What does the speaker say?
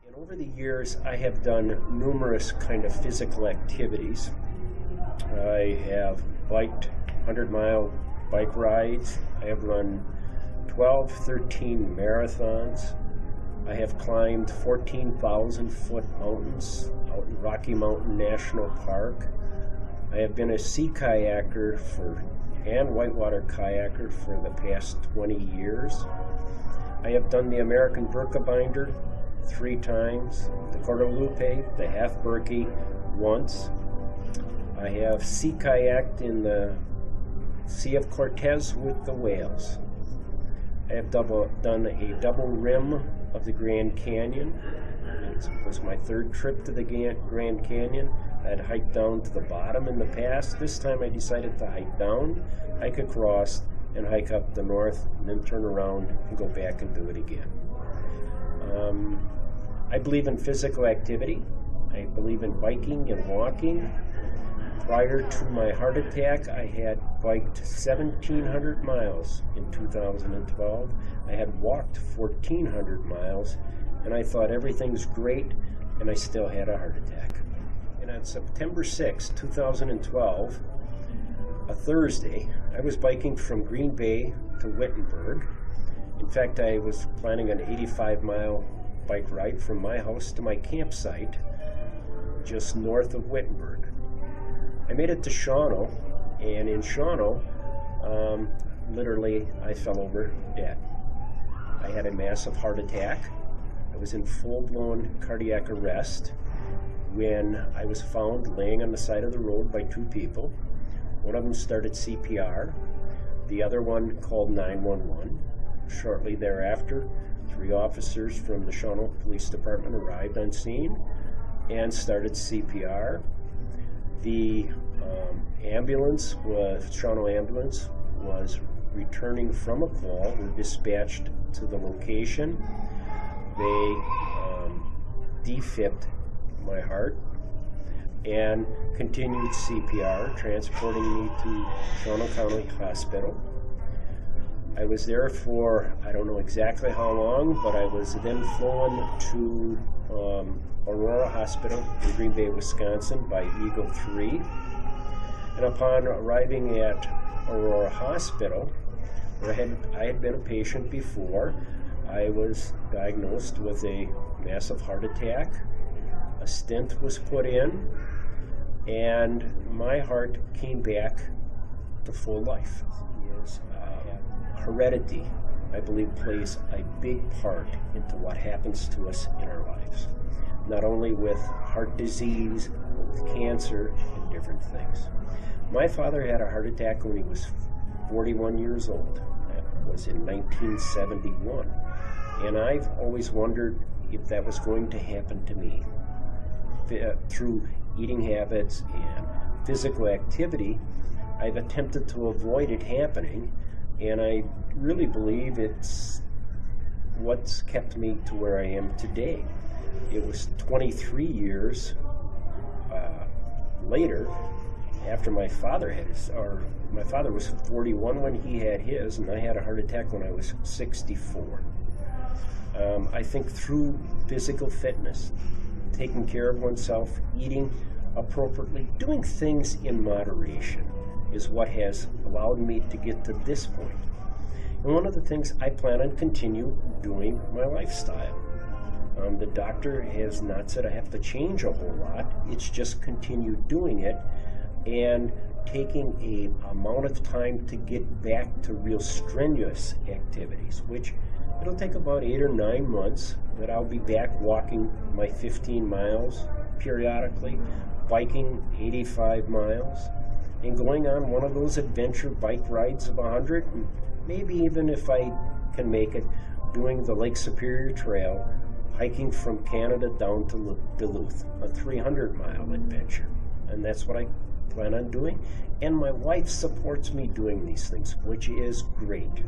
And over the years, I have done numerous kind of physical activities. I have biked 100-mile bike rides. I have run 12, 13 marathons. I have climbed 14,000-foot mountains out in Rocky Mountain National Park. I have been a sea kayaker and whitewater kayaker for the past 20 years. I have done the American Burka Binder 3 times, the Guadalupe, the Half Berkey once. I have sea kayaked in the Sea of Cortez with the whales. I have done a double rim of the Grand Canyon. It was my 3rd trip to the Grand Canyon. I had hiked down to the bottom in the past. This time I decided to hike down, hike across, and hike up the north, and then turn around and go back and do it again. I believe in physical activity. I believe in biking and walking. Prior to my heart attack, I had biked 1,700 miles in 2012. I had walked 1,400 miles, and I thought everything's great, and I still had a heart attack. And on September 6, 2012, a Thursday, I was biking from Green Bay to Wittenberg. In fact, I was planning an 85-mile bike ride from my house to my campsite just north of Wittenberg. I made it to Shawano, and in Shawano, literally, I fell over dead. I had a massive heart attack. I was in full-blown cardiac arrest when I was found laying on the side of the road by 2 people. One of them started CPR. The other one called 911. Shortly thereafter, 3 officers from the Shawano Police Department arrived on scene and started CPR. The Shawano ambulance was returning from a call, were dispatched to the location. They defibbed my heart and continued CPR, transporting me to Shawano County Hospital. I was there for, I don't know exactly how long, but I was then flown to Aurora Hospital in Green Bay, Wisconsin by Eagle 3. And upon arriving at Aurora Hospital, where I had been a patient before, I was diagnosed with a massive heart attack. A stent was put in, and my heart came back to full life. Yes, heredity, I believe, plays a big part into what happens to us in our lives. Not only with heart disease, but with cancer and different things. My father had a heart attack when he was 41 years old. That was in 1971. And I've always wondered if that was going to happen to me. Through eating habits and physical activity, I've attempted to avoid it happening, and I really believe it's what's kept me to where I am today. It was 23 years later, after my father had his, or my father was 41 when he had his, and I had a heart attack when I was 64. I think through physical fitness, taking care of oneself, eating appropriately, doing things in moderation is what has allowed me to get to this point. And one of the things I plan on continue doing my lifestyle. The doctor has not said I have to change a whole lot. It's just continue doing it and taking a amount of time to get back to real strenuous activities, which it'll take about 8 or 9 months, but I'll be back walking my 15 miles periodically, biking 85 miles, and going on one of those adventure bike rides of 100, and maybe even if I can make it, doing the Lake Superior Trail, hiking from Canada down to Duluth, a 300-mile adventure. And that's what I plan on doing. And my wife supports me doing these things, which is great.